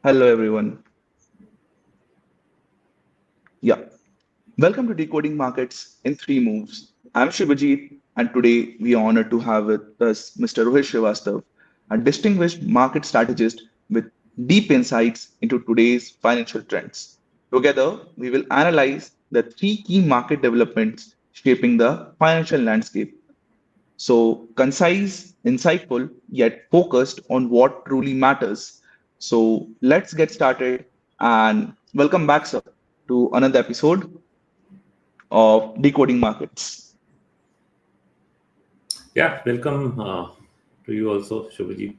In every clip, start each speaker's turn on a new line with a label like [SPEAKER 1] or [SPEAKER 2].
[SPEAKER 1] Hello, everyone. Yeah, welcome to Decoding Markets in Three Moves. I'm Shivajit, and today we are honored to have with us Mr. Rohit Srivastava, a distinguished market strategist with deep insights into today's financial trends. Together, we will analyze the three key market developments shaping the financial landscape. So, concise, insightful, yet focused on what truly matters. So, let's get started and welcome back, sir, to another episode of Decoding Markets.
[SPEAKER 2] Yeah, welcome to you also, Shubhaji.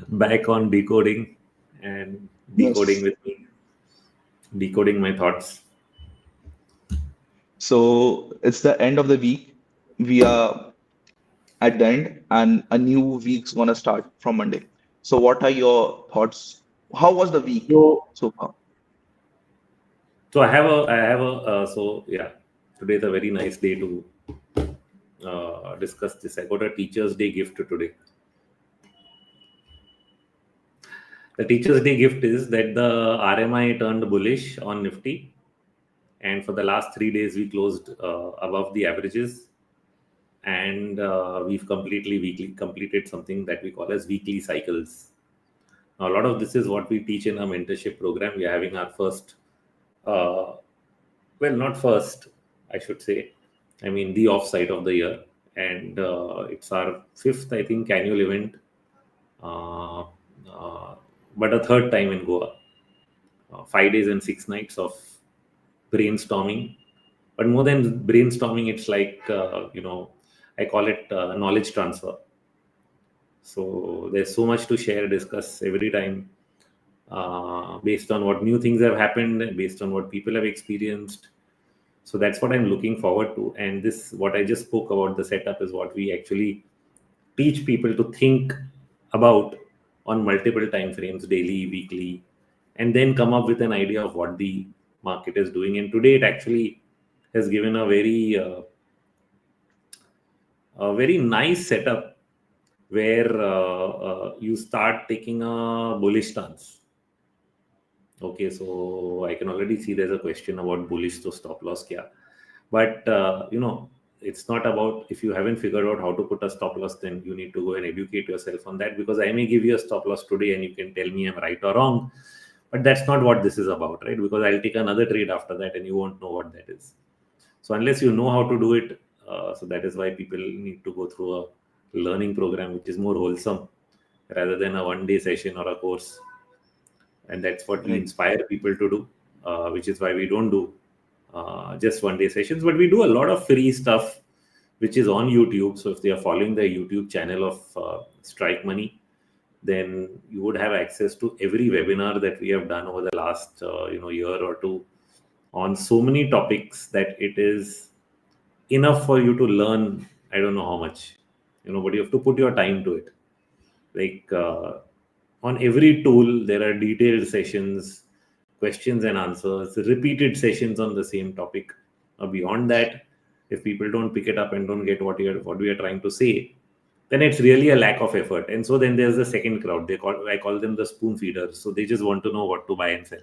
[SPEAKER 2] Back on decoding and decoding
[SPEAKER 1] Yes.
[SPEAKER 2] with me, decoding my thoughts.
[SPEAKER 1] So, it's the end of the week. We are at the end, and a new week's gonna start from Monday. So, what are your thoughts? How was the week
[SPEAKER 2] So,
[SPEAKER 1] so far?
[SPEAKER 2] so yeah, today is a very nice day to discuss this. I got a Teacher's Day gift today. The Teacher's Day gift is that the RMI turned bullish on Nifty, and for the last 3 days we closed above the averages, and we've completed something that we call as weekly cycles. Now, a lot of this is what we teach in our mentorship program. We are having our first, uh, well, not first, I should say, I mean, the offsite of the year. And it's our fifth, I think, annual event, uh, uh, but a third time in Goa. 5 days and 6 nights of brainstorming. But more than brainstorming, it's like, I call it knowledge transfer. So there's so much to share, discuss every time based on what new things have happened, based on what people have experienced. So that's what I'm looking forward to. And this, what I just spoke about, the setup is what we actually teach people to think about on multiple time frames, daily, weekly, and then come up with an idea of what the market is doing. And today it actually has given a very nice setup where you start taking a bullish stance. Okay, so I can already see there's a question about bullish to stop loss kya. But it's not about, if you haven't figured out how to put a stop loss, then you need to go and educate yourself on that, because I may give you a stop loss today and you can tell me I'm right or wrong. But that's not what this is about, right? Because I'll take another trade after that and you won't know what that is. So unless you know how to do it, so that is why people need to go through a learning program which is more wholesome rather than a 1 day session or a course. And that's what we
[SPEAKER 1] Right.
[SPEAKER 2] inspire people to do, which is why we don't do just 1 day sessions, but we do a lot of free stuff which is on YouTube. So if they are following the YouTube channel of Strike Money, then you would have access to every webinar that we have done over the last year or two on so many topics that it is enough for you to learn. I don't know how much, but you have to put your time to it. Like on every tool there are detailed sessions, questions and answers, repeated sessions on the same topic. Beyond that, if people don't pick it up and don't get what we are trying to say, then it's really a lack of effort. And so then there's the second crowd. I call them the spoon feeders. So they just want to know what to buy and sell.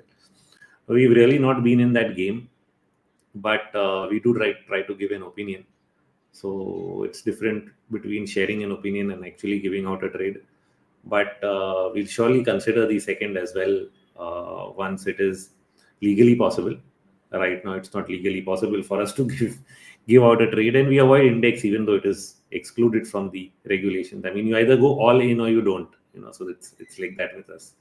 [SPEAKER 2] We've really not been in that game, but we do try to give an opinion. So it's different between sharing an opinion and actually giving out a trade. But we'll surely consider the second as well once it is legally possible. Right now, it's not legally possible for us to give out a trade, and we avoid index even though it is excluded from the regulations. I mean, you either go all in or you don't. So it's like that with us.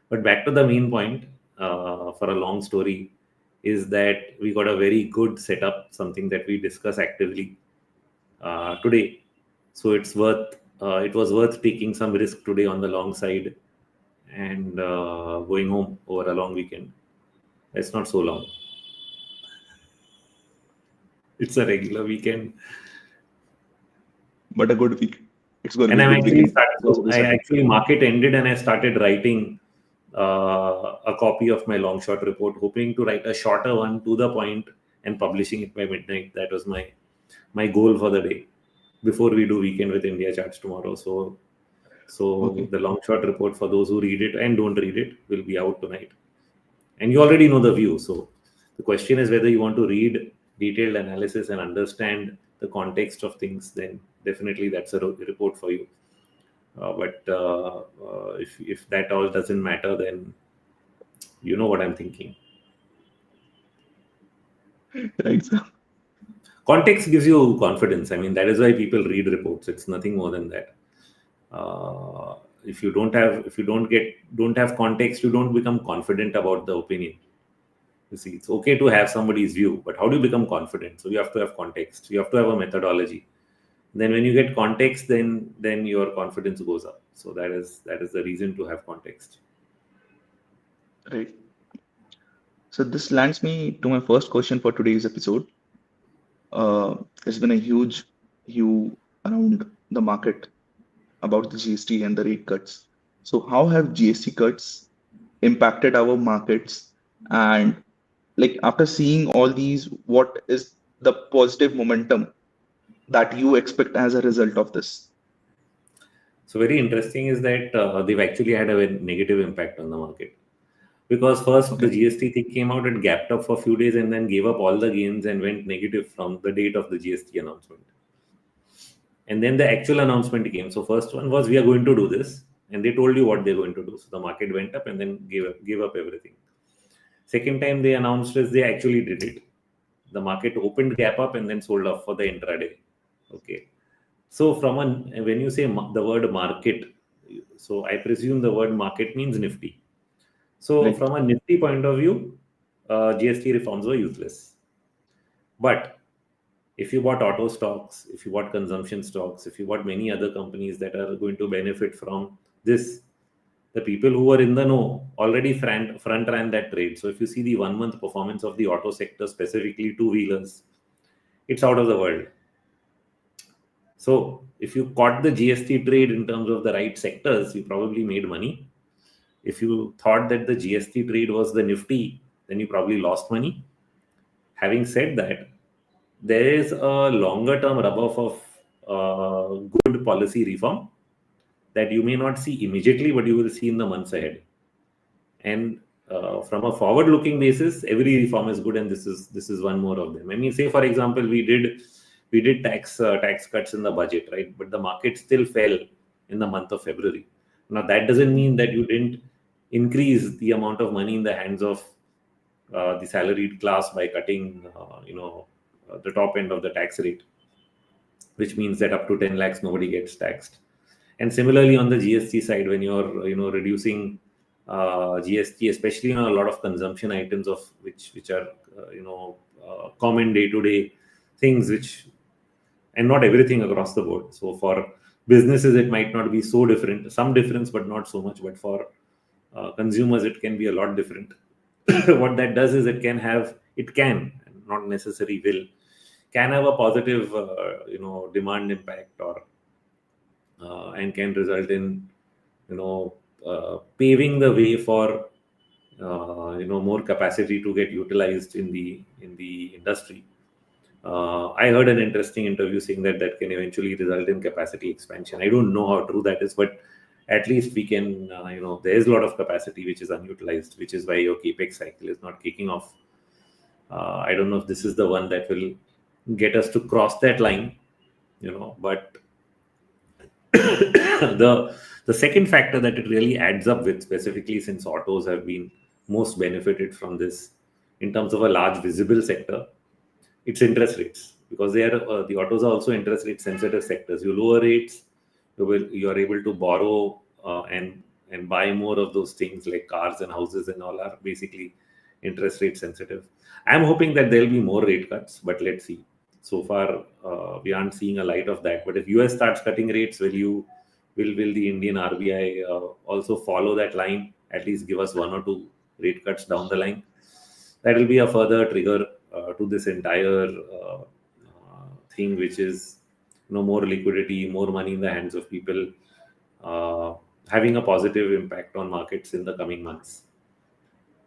[SPEAKER 2] But back to the main point, for a long story, is that we got a very good setup, something that we discuss actively today. So it was worth taking some risk today on the long side and going home over a long weekend. It's not so long. It's a regular weekend.
[SPEAKER 1] But a good week. It's going to
[SPEAKER 2] And
[SPEAKER 1] be a
[SPEAKER 2] I'm
[SPEAKER 1] good
[SPEAKER 2] actually
[SPEAKER 1] weekend
[SPEAKER 2] started,
[SPEAKER 1] because of
[SPEAKER 2] so
[SPEAKER 1] the
[SPEAKER 2] I
[SPEAKER 1] setup.
[SPEAKER 2] actually market ended and I started writing a copy of my long short report, hoping to write a shorter one to the point and publishing it by midnight. That was my goal for the day before we do weekend with India charts tomorrow. So So
[SPEAKER 1] Okay.
[SPEAKER 2] the long short report for those who read it and don't read it will be out tonight. And you already know the view. So the question is whether you want to read detailed analysis and understand the context of things, then definitely that's a report for you. But if that all doesn't matter, then you know what I'm thinking.
[SPEAKER 1] Right, sir.
[SPEAKER 2] Context gives you confidence. I mean, that is why people read reports. It's nothing more than that. If you don't have context, you don't become confident about the opinion. You see, it's okay to have somebody's view, but how do you become confident? So you have to have context. You have to have a methodology. Then when you get context, then your confidence goes up. So that is the reason to have context.
[SPEAKER 1] Right. So this lands me to my first question for today's episode. There's been a huge hue around the market about the GST and the rate cuts. So how have GST cuts impacted our markets? And like after seeing all these, what is the positive momentum that you expect as a result of this?
[SPEAKER 2] So very interesting is that they've actually had a very negative impact on the market, because first the
[SPEAKER 1] Okay.
[SPEAKER 2] GST thing came out, it gapped up for a few days and then gave up all the gains and went negative from the date of the GST announcement. And then the actual announcement came. So first one was, we are going to do this, and they told you what they're going to do. So the market went up and then gave up everything. Second time they announced is they actually did it. The market opened gap up and then sold off for the intraday. Okay. So when you say the word market, so I presume the word market means Nifty. So
[SPEAKER 1] Right.
[SPEAKER 2] from a Nifty point of view, GST reforms were useless. But if you bought auto stocks, if you bought consumption stocks, if you bought many other companies that are going to benefit from this, the people who were in the know already front ran that trade. So if you see the 1 month performance of the auto sector, specifically two wheelers, it's out of the world. So if you caught the GST trade in terms of the right sectors, you probably made money. If you thought that the GST trade was the Nifty, then you probably lost money. Having said that, there is a longer term rub-off of good policy reform that you may not see immediately, but you will see in the months ahead. And from a forward-looking basis, every reform is good, and this is one more of them. I mean, say for example, we did tax cuts in the budget, right? But the market still fell in the month of February. Now that doesn't mean that you didn't increase the amount of money in the hands of the salaried class by cutting, the top end of the tax rate, which means that up to 10 lakhs nobody gets taxed. And similarly on the GST side, when you're reducing GST, especially on a lot of consumption items of which are common day to day things, which and not everything across the board. So for businesses it might not be so different, some difference but not so much, but for consumers it can be a lot different. What that does is it can not necessarily can have a positive demand impact, or and can result in paving the way for more capacity to get utilized in the industry. I heard an interesting interview saying that can eventually result in capacity expansion. I don't know how true that is, but at least we can, there is a lot of capacity which is unutilized, which is why your capex cycle is not kicking off. I don't know if this is the one that will get us to cross that line, but the second factor that it really adds up with, specifically since autos have been most benefited from this in terms of a large visible sector, it's interest rates, because they are the autos are also interest rate sensitive sectors. You lower rates, you are able to borrow and buy more of those things like cars and houses, and all are basically interest rate sensitive. I'm hoping that there'll be more rate cuts, but let's see. So far we aren't seeing a light of that. But if US starts cutting rates, will the Indian RBI also follow that line, at least give us one or two rate cuts down the line? That will be a further trigger to this entire thing, which is more liquidity, more money in the hands of people, uh, having a positive impact on markets in the coming months.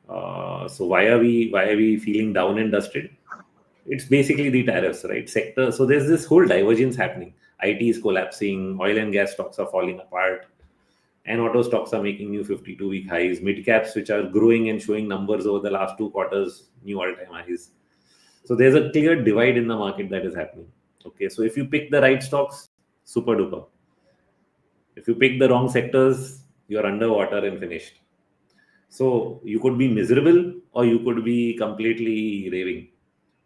[SPEAKER 2] So why are we feeling down and dusted? It's basically the tariffs, right? Sector. So there's this whole divergence happening. IT is collapsing. Oil and gas stocks are falling apart. and auto stocks are making new 52-week highs. Mid caps, which are growing and showing numbers over the last 2 quarters, new all-time highs. So there's a clear divide in the market that is happening. Okay, so if you pick the right stocks, super duper. If you pick the wrong sectors, you're underwater and finished. So you could be miserable or you could be completely raving.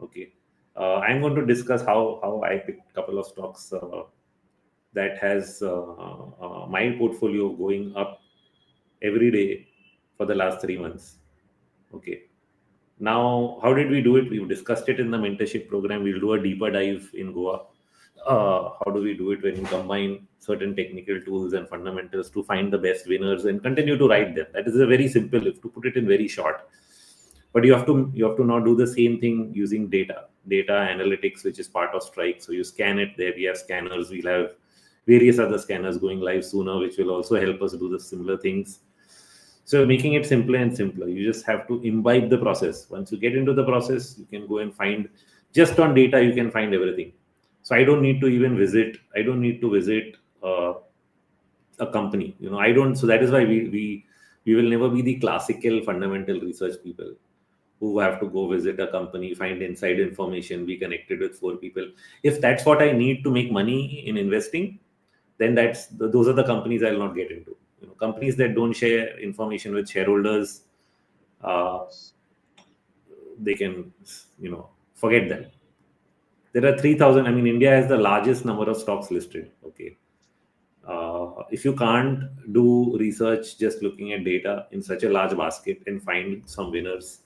[SPEAKER 2] Okay, I'm going to discuss how I picked a couple of stocks that has my portfolio going up every day for the last 3 months. Okay. Now, how did we do it? We've discussed it in the mentorship program. We'll do a deeper dive in Goa. How do we do it when you combine certain technical tools and fundamentals to find the best winners and continue to write them? That is a very simple, if to put it in very short. But you have to now do the same thing using data analytics, which is part of Strike. So you scan it. There we have scanners. We'll have various other scanners going live sooner, which will also help us do the similar things. So making it simpler and simpler. You just have to imbibe the process. Once you get into the process, you can go and find, just on data, you can find everything. So I don't need to even visit. I don't need to visit a company. I don't. So that is why we will never be the classical fundamental research people who have to go visit a company, find inside information, be connected with 4 people. If that's what I need to make money in investing, then those are the companies I'll not get into. Companies that don't share information with shareholders, uh, they can, forget them. There are 3,000. I mean, India has the largest number of stocks listed. Okay. If you can't do research just looking at data in such a large basket and find some winners,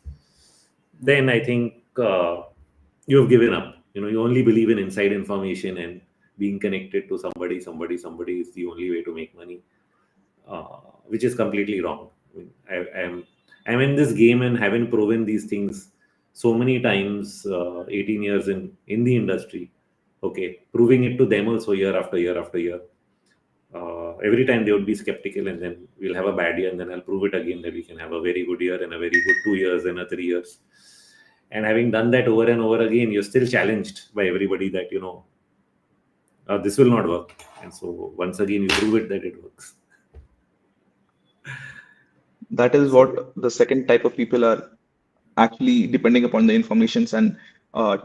[SPEAKER 2] then I think you have given up. You only believe in inside information and being connected to somebody is the only way to make money, which is completely wrong. I'm in this game and haven't proven these things so many times, 18 years in the industry. Okay, proving it to them also year after year after year. Every time they would be skeptical, and then we'll have a bad year, and then I'll prove it again that we can have a very good year and a very good 2 years and a 3 years. And having done that over and over again, you're still challenged by everybody that this will not work. And so once again, you prove it that it works.
[SPEAKER 1] That is
[SPEAKER 2] So
[SPEAKER 1] what the second type of people are actually depending upon the informations and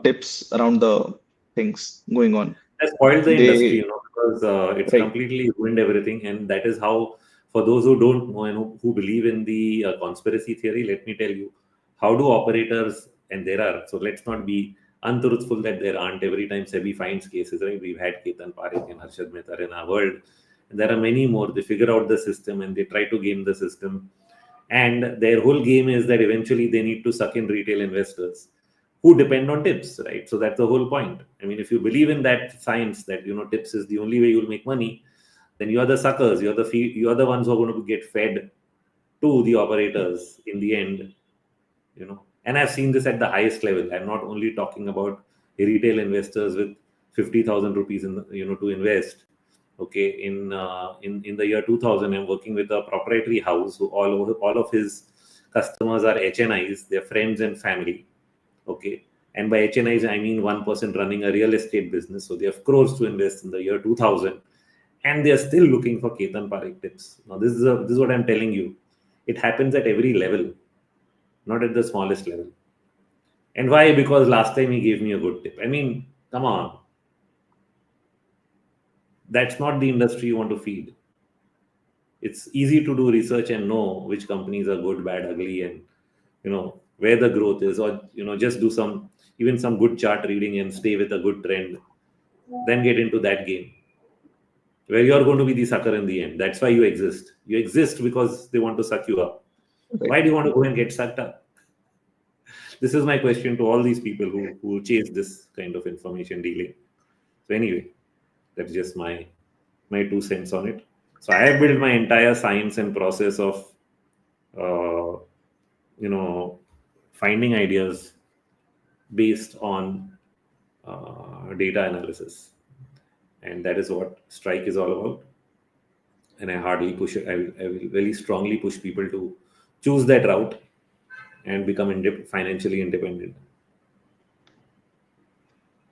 [SPEAKER 1] tips around the things going on.
[SPEAKER 2] has spoiled the industry,
[SPEAKER 1] They,
[SPEAKER 2] because it's
[SPEAKER 1] right,
[SPEAKER 2] completely ruined everything. And that is how, for those who don't know, who believe in the conspiracy theory, let me tell you, how do operators, and there are, so let's not be untruthful that there aren't. Every time SEBI finds cases, right? We've had Ketan Parekh and Harshad Mehta in our world. And there are many more. They figure out the system and they try to game the system. And their whole game is that eventually they need to suck in retail investors who depend on tips, right? So that's the whole point. I mean, if you believe in that science that tips is the only way you'll make money, then you are the suckers. You are the ones who are going to get fed to the operators in the end. And I've seen this at the highest level. I'm not only talking about retail investors with 50,000 rupees to invest. Okay, in the year 2000, I'm working with a proprietary house who all of his customers are HNIs, they're friends and family. Okay, and by HNIs I mean one person running a real estate business, so they have crores to invest in the year 2000, and they are still looking for Ketan Parekh tips. Now this is what I'm telling you. It happens at every level, not at the smallest level. And why? Because last time he gave me a good tip. I mean, come on. That's not the industry you want to feed. It's easy to do research and know which companies are good, bad, ugly, and where the growth is, or just do some good chart reading and stay with a good trend. Then get into that game where you're going to be the sucker in the end. That's why you exist. You exist because they want to suck you up.
[SPEAKER 1] right.
[SPEAKER 2] Why do you want to go and get sucked up? This is my question to all these people who chase this kind of information dealing. So anyway, that's just my 2 cents on it. So I have built my entire science and process of uh, finding ideas based on data analysis, and that is what Strike is all about. And I hardly push it. I will very strongly push people to choose that route and become financially independent.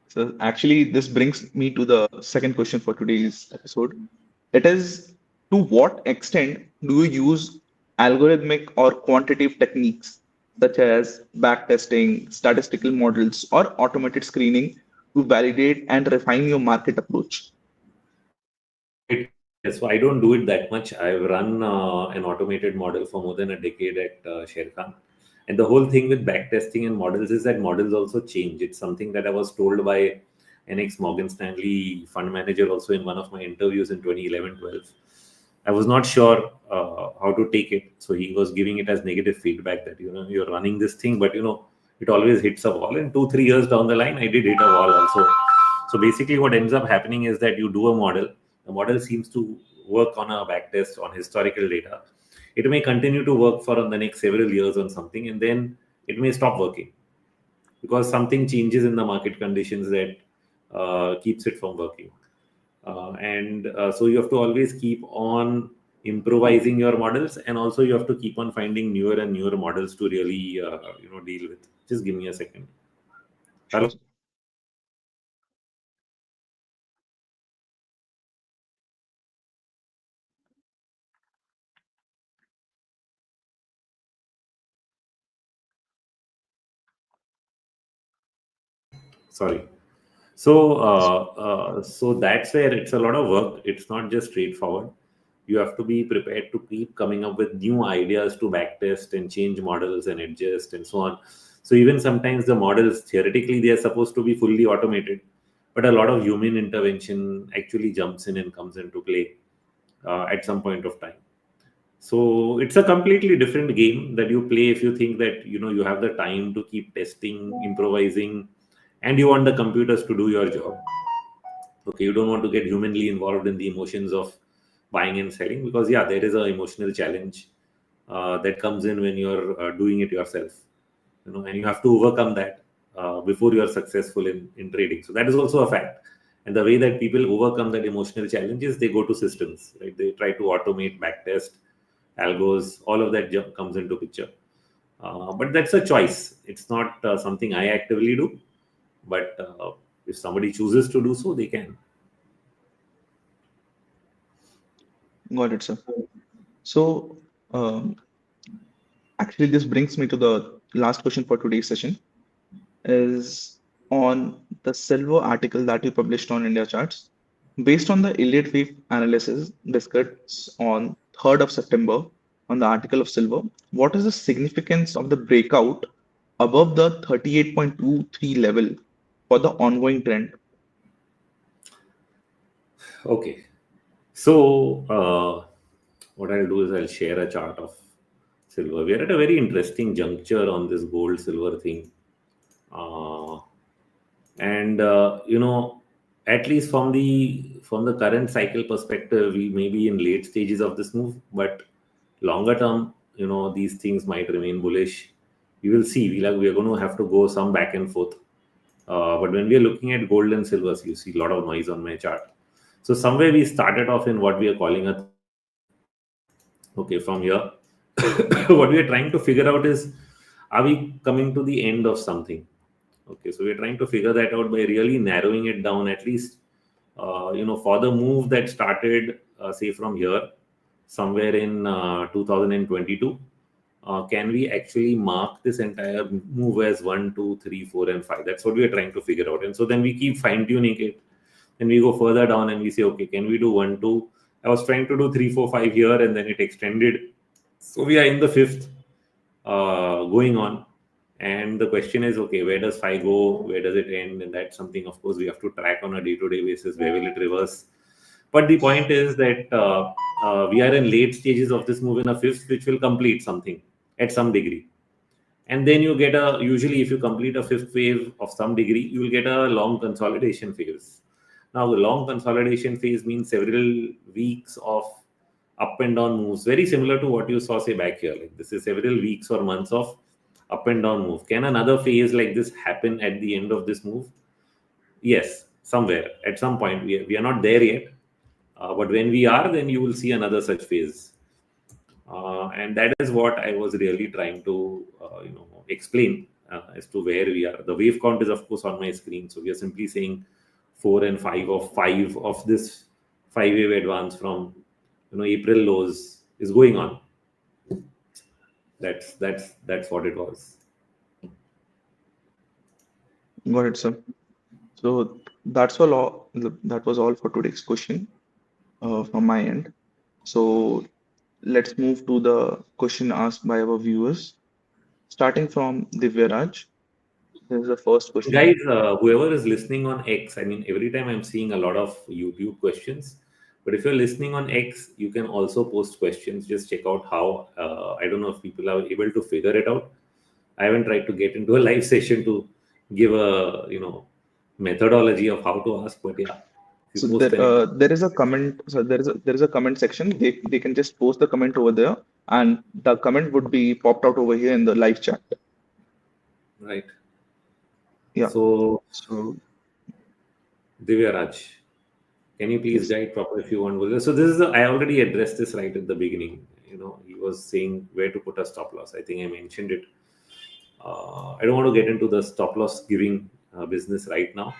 [SPEAKER 1] So actually, this brings me to the second question for today's episode. It is To what extent do you use algorithmic or quantitative techniques such as backtesting, statistical models, or automated screening to validate and refine your market approach?
[SPEAKER 2] Great question. Yes, so I don't do it that much. I've run an automated model for more than a decade at Sharekhan. And the whole thing with backtesting and models is that models also change. It's something that I was told by an ex Morgan Stanley fund manager also in one of my interviews in 2011-12. I was not sure how to take it. So he was giving it as negative feedback that, you're running this thing, but, it always hits a wall. And 2-3 years down the line, I did hit a wall also. So basically what ends up happening is that you do a model. The model seems to work on a backtest on historical data. It may continue to work for the next several years on something, and then it may stop working because something changes in the market conditions that keeps it from working. And so you have to always keep on improvising your models, and also you have to keep on finding newer and newer models to really deal with. Just give me a second.
[SPEAKER 1] Sure.
[SPEAKER 2] Sorry. So that's where it's a lot of work. It's not just straightforward. You have to be prepared to keep coming up with new ideas to backtest and change models and adjust and so on. So even sometimes the models, theoretically, they are supposed to be fully automated, but a lot of human intervention actually jumps in and comes into play at some point of time. So it's a completely different game that you play if you think that you have the time to keep testing, improvising, and you want the computers to do your job. Okay, you don't want to get humanly involved in the emotions of buying and selling, because yeah, there is an emotional challenge that comes in when you're doing it yourself. And you have to overcome that before you are successful in trading. So that is also a fact. And the way that people overcome that emotional challenge is they go to systems, right? They try to automate, backtest, algos, all of that comes into picture. But that's a choice. It's not something I actively do, but if somebody chooses to do so, they can.
[SPEAKER 1] Got it, sir. So, um, actually, this brings me to the last question for today's session is on the silver article that you published on India Charts. Based on the Elliott wave analysis discussed on 3rd of September on the article of silver, what is the significance of the breakout above the 38.23 level for the ongoing trend?
[SPEAKER 2] Okay. So, what I'll do is I'll share a chart of silver. We are at a very interesting juncture on this gold silver thing. Uh, and at least from the current cycle perspective, we may be in late stages of this move, but longer term, these things might remain bullish. We will see. We are going to have to go some back and forth. But when we are looking at gold and silver, you see a lot of noise on my chart. So somewhere we started off in what we are calling a, okay, from here. What we are trying to figure out is, are we coming to the end of something? Okay, so we're trying to figure that out by really narrowing it down, at least for the move that started, say from here, somewhere in 2022. Can we actually mark this entire move as 1, 2, 3, 4, and 5? That's what we are trying to figure out. And so then we keep fine tuning it. Then we go further down and we say, okay, can we do 1, 2? I was trying to do 3, 4, 5 here, and then it extended. So we are in the fifth going on. And the question is, okay, where does 5 go? Where does it end? And that's something, of course, we have to track on a day-to-day basis. Where will it reverse? But the point is that we are in late stages of this move in a fifth, which will complete something at some degree. And then you get usually if you complete a fifth wave of some degree, you will get a long consolidation phase. Now, the long consolidation phase means several weeks of up and down moves, very similar to what you saw, say, back here. Like this is several weeks or months of up and down move. Can another phase like this happen at the end of this move? Yes, somewhere at some point. We are not there yet. But when we are, then you will see another such phase. And that is what I was really trying to explain as to where we are. The wave count is, of course, on my screen. So we are simply saying 4 and 5 of this 5 wave advance from April lows is going on. That's what it was.
[SPEAKER 1] Got it, sir. So that's all. That was all for today's question from my end. So let's move to the question asked by our viewers, starting from Divyaraj. This is the first question.
[SPEAKER 2] Guys, whoever is listening on X, I mean, every time I'm seeing a lot of YouTube questions, but if you're listening on X, you can also post questions. Just check out how, I don't know if people are able to figure it out. I haven't tried to get into a live session to give a, methodology of how to ask, but yeah, if you
[SPEAKER 1] So
[SPEAKER 2] post anything.
[SPEAKER 1] there is a comment. So there is a comment section. They can just post the comment over there, and the comment would be popped out over here in the live chat.
[SPEAKER 2] Right.
[SPEAKER 1] Yeah.
[SPEAKER 2] So,
[SPEAKER 1] So
[SPEAKER 2] Divya Raj, can you please
[SPEAKER 1] yes.
[SPEAKER 2] guide proper if you want? So this is I already addressed this right at the beginning. He was saying where to put a stop loss. I think I mentioned it. I don't want to get into the stop loss giving business right now.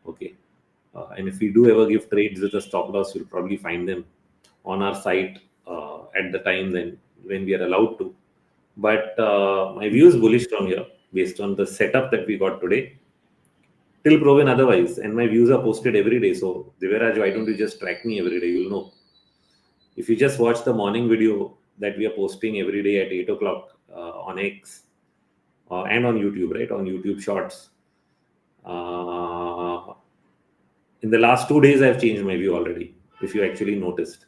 [SPEAKER 2] Okay. And if we do ever give trades with a stop loss, you'll probably find them on our site at the time when we are allowed to. But my view is bullish from here based on the setup that we got today till proven otherwise. And my views are posted every day. So, Diviraj, why don't you just track me every day? You'll know. If you just watch the morning video that we are posting every day at 8 o'clock on X and on YouTube, right? On YouTube Shorts. Uh, in the last 2 days, I've changed my view already, if you actually noticed.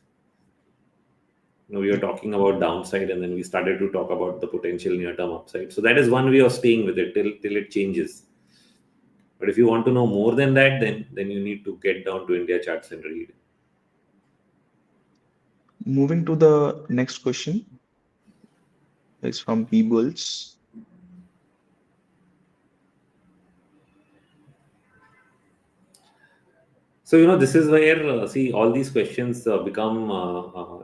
[SPEAKER 2] We were talking about downside and then we started to talk about the potential near-term upside. So that is one way of staying with it till it changes. But if you want to know more than that, then you need to get down to India charts and read.
[SPEAKER 1] Moving to the next question is from B Bulls.
[SPEAKER 2] So this is where see all these questions become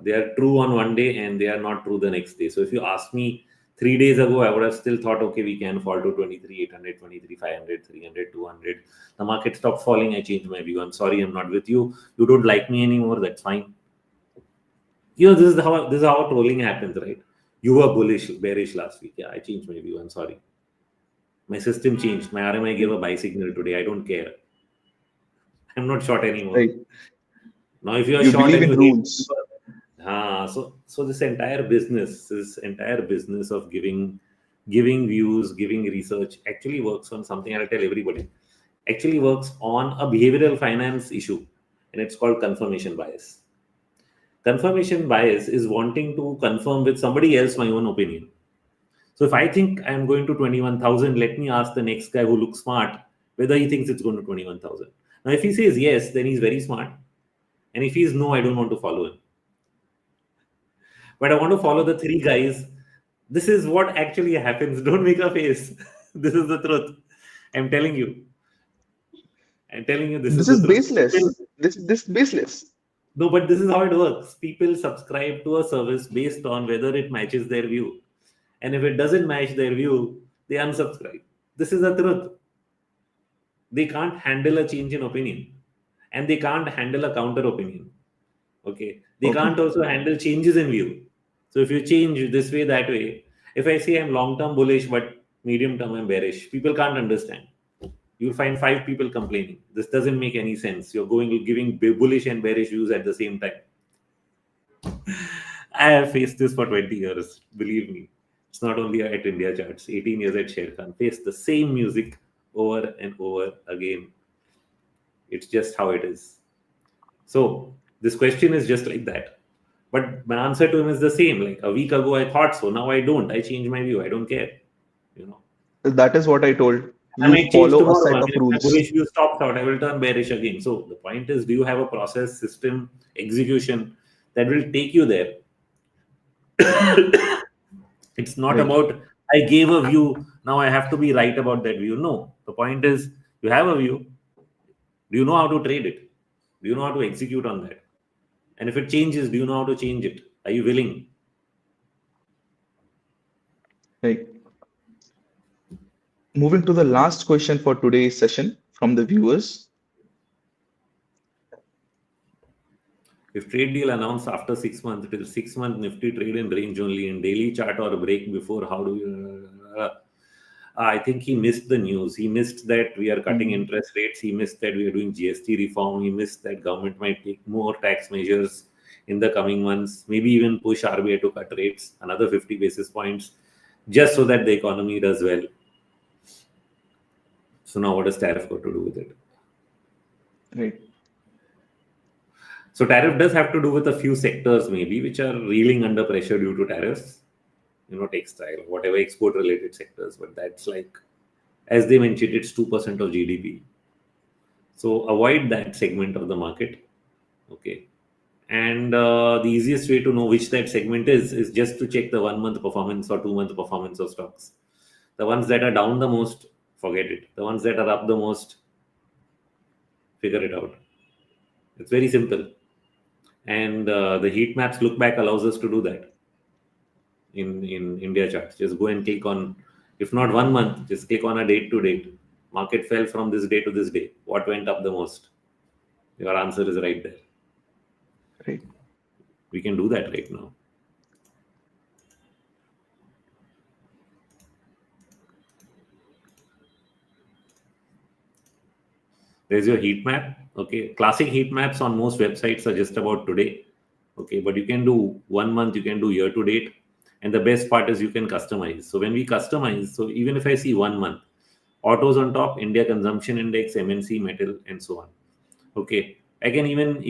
[SPEAKER 2] they are true on one day and they are not true the next day. So if you ask me 3 days ago, I would have still thought, okay, we can fall to 23,800, 23,500, 300, 200. The market stopped falling. I changed my view. I'm sorry, I'm not with you. You don't like me anymore. That's fine. This is how trolling happens, right? You were bearish last week. Yeah, I changed my view. I'm sorry. My system changed. My RMI gave a buy signal today. I don't care. I'm not short anymore.
[SPEAKER 1] Right.
[SPEAKER 2] Now, if you are
[SPEAKER 1] You
[SPEAKER 2] short
[SPEAKER 1] believe
[SPEAKER 2] and
[SPEAKER 1] in
[SPEAKER 2] you hate
[SPEAKER 1] rules.
[SPEAKER 2] people, so this entire business of giving views, giving research actually works on something. I'll tell everybody. Actually works on a behavioral finance issue, and it's called confirmation bias. Confirmation bias is wanting to confirm with somebody else my own opinion. So if I think I'm going to 21,000, let me ask the next guy who looks smart whether he thinks it's going to 21,000. Now, if he says yes, then he's very smart. And if he's no, I don't want to follow him. But I want to follow the three guys. This is what actually happens. Don't make a face. This is the truth. I'm telling you. I'm telling you, this is
[SPEAKER 1] This
[SPEAKER 2] the
[SPEAKER 1] is
[SPEAKER 2] truth.
[SPEAKER 1] baseless. This baseless.
[SPEAKER 2] No, but this is how it works. People subscribe to a service based on whether it matches their view. And if it doesn't match their view, they unsubscribe. This is the truth. They can't handle a change in opinion. And they can't handle a counter opinion. Okay. They
[SPEAKER 1] Okay.
[SPEAKER 2] can't also handle changes in view. So if you change this way, that way, if I say I'm long term bullish, but medium term I'm bearish, people can't understand. You'll find 5 people complaining. This doesn't make any sense. You're giving bullish and bearish views at the same time. I have faced this for 20 years. Believe me. It's not only at India charts. 18 years at Sherkan. Faced the same music over and over again. It's just how it is. So this question is just like that. But my answer to him is the same. Like a week ago, I thought so. Now I don't. I change my view. I don't care. You know.
[SPEAKER 1] That is what I told.
[SPEAKER 2] I
[SPEAKER 1] You
[SPEAKER 2] might change
[SPEAKER 1] follow a
[SPEAKER 2] tomorrow. I
[SPEAKER 1] set
[SPEAKER 2] mean,
[SPEAKER 1] of
[SPEAKER 2] if my
[SPEAKER 1] rules.
[SPEAKER 2] bullish view stops out, I will turn bearish again. So the point is, do you have a process, system, execution that will take you there? It's not
[SPEAKER 1] Right.
[SPEAKER 2] about I gave a view. Now I have to be right about that view. No. The point is, you have a view. Do you know how to trade it? Do you know how to execute on that? And if it changes, do you know how to change it? Are you willing?
[SPEAKER 1] Right. Moving to the last question for today's session from the viewers.
[SPEAKER 2] If trade deal announced after 6 months, it is 6 month Nifty trade in range only in daily chart or break before. How do you? I think he missed the news. He missed that we are cutting
[SPEAKER 1] Hmm.
[SPEAKER 2] interest rates. He missed that we are doing GST reform. He missed that government might take more tax measures in the coming months. Maybe even push RBI to cut rates another 50 basis points, just so that the economy does well. So now, what does tariff got to do with it?
[SPEAKER 1] Right.
[SPEAKER 2] So tariff does have to do with a few sectors maybe which are reeling under pressure due to tariffs. Textile, whatever export related sectors, but that's like, as they mentioned, it's 2% of GDP. So avoid that segment of the market. Okay. And the easiest way to know which that segment is just to check the 1 month performance or 2 month performance of stocks. The ones that are down the most, forget it. The ones that are up the most, figure it out. It's very simple. And the heat maps look back allows us to do that in India charts. Just go and click on, if not 1 month, just click on a date to date. Market fell from this day to this day. What went up the most? Your answer is right there.
[SPEAKER 1] Right.
[SPEAKER 2] We can do that right now. There's your heat map. Okay. Classic heat maps on most websites are just about today. Okay. But you can do 1 month, you can do year to date. And the best part is you can customize. So when we customize, so even if I see 1 month, autos on top, India consumption index, MNC, metal, and so on. Okay. I can even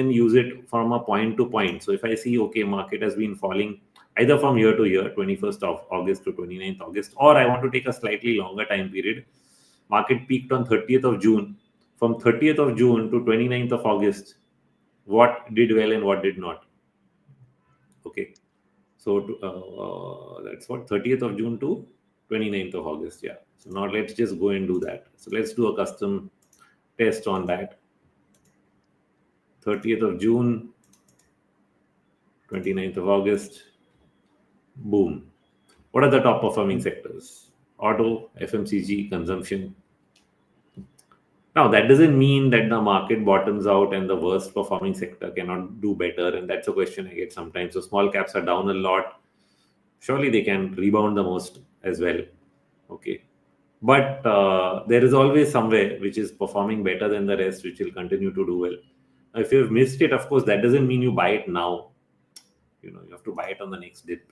[SPEAKER 2] use it from a point to point. So if I see, okay, market has been falling either from year to year, 21st of August to 29th August, or I want to take a slightly longer time period. Market peaked on 30th of June. From 30th of June to 29th of August, what did well and what did not? Okay. So that's what, 30th of June to 29th of August. Yeah. So now let's just go and do that. So let's do a custom test on that. 30th of June, 29th of August. Boom. What are the top performing sectors? Auto, FMCG, consumption. Now, that doesn't mean that the market bottoms out and the worst performing sector cannot do better. And that's a question I get sometimes. So, small caps are down a lot. Surely they can rebound the most as well. Okay. But there is always somewhere which is performing better than the rest, which will continue to do well. Now, if you've missed it, of course, that doesn't mean you buy it now. You have to buy it on the next dip.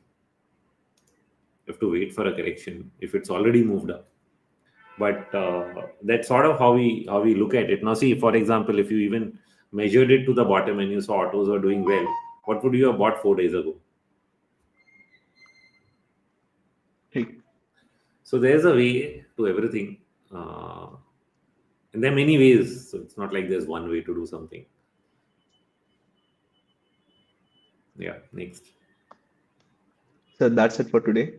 [SPEAKER 2] You have to wait for a correction if it's already moved up. But that's sort of how we look at it. Now, see, for example, if you even measured it to the bottom and you saw autos are doing well, what would you have bought 4 days ago?
[SPEAKER 1] Right.
[SPEAKER 2] So there's a way to everything, and there are many ways. So it's not like there's one way to do something. Yeah. Next.
[SPEAKER 1] So that's it for today.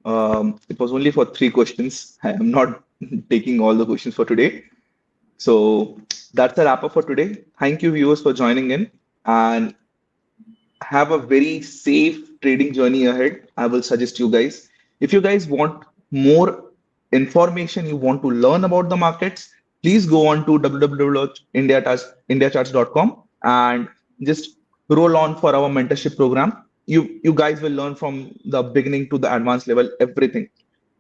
[SPEAKER 1] It was only for three questions. I am not taking all the questions for today. So that's a wrap up for today. Thank you, viewers, for joining in and have a very safe trading journey ahead. I will suggest you guys. If you guys want more information, you want to learn about the markets, please go on to www.indiacharts.com and just roll on for our mentorship program. You guys will learn from the beginning to the advanced level, everything.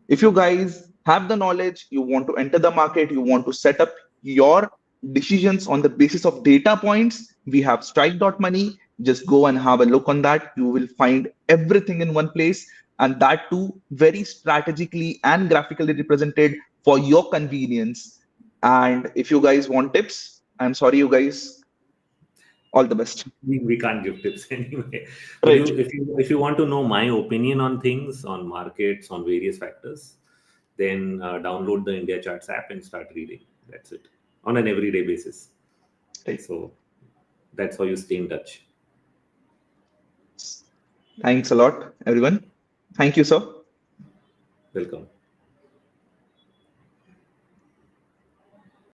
[SPEAKER 1] If you guys have the knowledge, you want to enter the market, you want to set up your decisions on the basis of data points, we have strike.money. Just go and have a look on that. You will find everything in one place, and that too very strategically and graphically represented for your convenience. And if you guys want tips, I'm sorry, you guys, all the best.
[SPEAKER 2] We can't give tips anyway. But
[SPEAKER 1] Right.
[SPEAKER 2] if you want to know my opinion on things, on markets, on various factors, then download the India Charts app and start reading. That's it, on an everyday basis.
[SPEAKER 1] Right.
[SPEAKER 2] So that's how you stay in touch.
[SPEAKER 1] Thanks a lot, everyone. Thank you, sir.
[SPEAKER 2] Welcome.